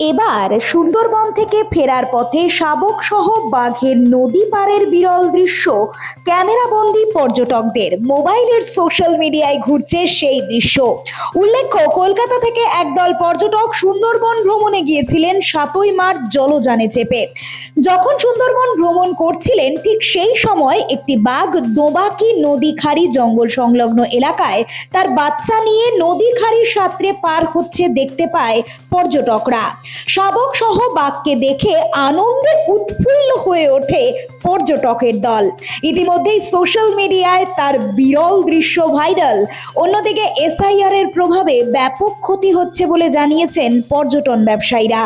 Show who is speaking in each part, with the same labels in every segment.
Speaker 1: এবার সুন্দরবন থেকে ফেরার পথে শাবক সহ বাঘের নদী পাড়ের বিরল দৃশ্য ক্যামেরাবন্দি পর্যটকদের। মোবাইলের সোশ্যাল মিডিয়ায় ঘুরছে সেই দৃশ্য। উল্লেখ্য, কলকাতা থেকে একদল পর্যটক সুন্দরবন ভ্রমণে গিয়েছিলেন 7ই মার্চ জলযানে চেপে। যখন সুন্দরবন ভ্রমণ করছিলেন ঠিক সেই সময় একটি বাঘ দোবাকি নদী খাড়ি জঙ্গল সংলগ্ন এলাকায় তার বাচ্চা নিয়ে নদী খাড়ি সাঁতরে পার হচ্ছে দেখতে পায় পর্যটকরা। শাবক সহ বাঘকে দেখে আনন্দে উৎফুল্ল হয়ে ওঠে পর্যটকের দল। ইতিমধ্যেই সোশ্যাল মিডিয়ায় তার বিরল দৃশ্য ভাইরাল। অন্যদিকে এসআইআর এর প্রভাবে ব্যাপক ক্ষতি হচ্ছে বলে জানিয়েছেন পর্যটন ব্যবসায়ীরা।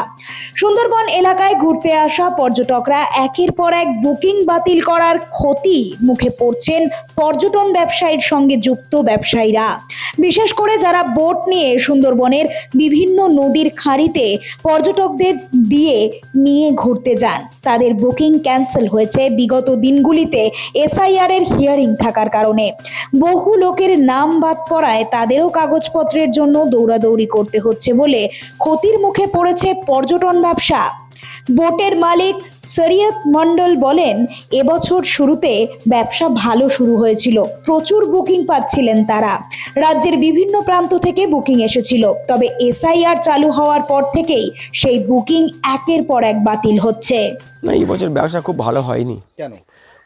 Speaker 1: সুন্দরবন এলাকায় ঘুরতে আসা পর্যটকরা একের পর এক বুকিং বাতিল করার ক্ষতি মুখে পড়ছেন পর্যটন ব্যবসায়ীর সঙ্গে যুক্ত ব্যবসায়ীরা। বিশেষ করে যারা বোট নিয়ে সুন্দরবনের বিভিন্ন নদীর খাড়িতে পর্যটকদের নিয়ে ঘুরতে যান, তাদের বুকিং ক্যান্সেল হয়েছে বিগত দিনগুলিতে এসআইআর এর হিয়ারিং থাকার কারণে। বহু লোকের নাম বাদ পড়ায় তাদেরও কাগজপত্রের জন্য দৌড়াদৌড়ি করতে হচ্ছে বলে ক্ষতির মুখে পড়েছে পর্যটন ব্যবসা। বোটের মালিক শরিয়ত মণ্ডল বলেন, এবছর শুরুতে ব্যবসা ভালো শুরু হয়েছিল, প্রচুর বুকিং পাচ্ছিলেন তারা। রাজ্যের বিভিন্ন প্রান্ত থেকে বুকিং এসেছিল, তবে এসআইআর চালু হওয়ার পর থেকেই সেই বুকিং একের পর এক বাতিল হচ্ছে।
Speaker 2: না, এই বছর ব্যবসা খুব ভালো হয়নি।
Speaker 3: কেন?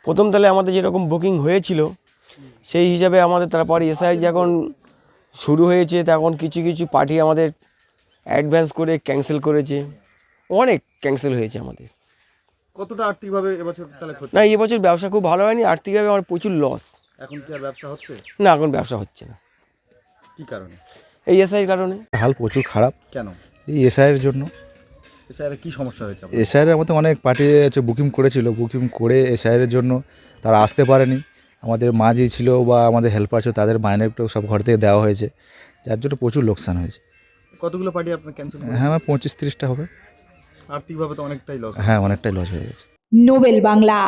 Speaker 2: প্রথম তাহলে আমাদের যেরকম বুকিং হয়েছিল সেই হিসাবে আমাদের তারপর এসআইআর যখন শুরু হয়েছে তখন কিছু কিছু পার্টি আমাদের অ্যাডভান্স করে ক্যান্সেল করেছে, অনেক ক্যান্সেল হয়েছে আমাদের।
Speaker 3: কতটা আর্থিকভাবে এবছর তাহলে ক্ষতি?
Speaker 2: না, এবছর ব্যবসা খুব ভালো হয়নি, আর্থিকভাবে আমার প্রচুর লস।
Speaker 3: এখন কি আর ব্যবসা হচ্ছে?
Speaker 2: না, এখন ব্যবসা হচ্ছে না।
Speaker 3: কি কারণে?
Speaker 2: এই এসআইয়ের কারণে।
Speaker 4: হাল প্রচুর খারাপ।
Speaker 3: কেন?
Speaker 4: এই এসআইয়ের জন্য।
Speaker 3: এসআইআর কি সমস্যা হয়েছে?
Speaker 4: এসআইয়ের মধ্যে অনেক পার্টি বুকিং করেছিল, বুকিং করে এসআইয়ের জন্য তারা আসতে পারেনি। আমাদের মাঝি ছিল বা আমাদের হেল্পার ছিল, তাদের মাইনেটা সব ঘর থেকে দেওয়া হয়েছে, যার জন্য প্রচুর লোকসান হয়েছে।
Speaker 3: কতগুলো পার্টি আপনার ক্যান্সেল?
Speaker 4: হ্যাঁ, আমার 25-30টা হবে।
Speaker 3: আর্থিকভাবে তো অনেকটাই লস।
Speaker 4: হ্যাঁ, অনেকটাই লস হয়ে গেছে।
Speaker 1: নোবেল বাংলা।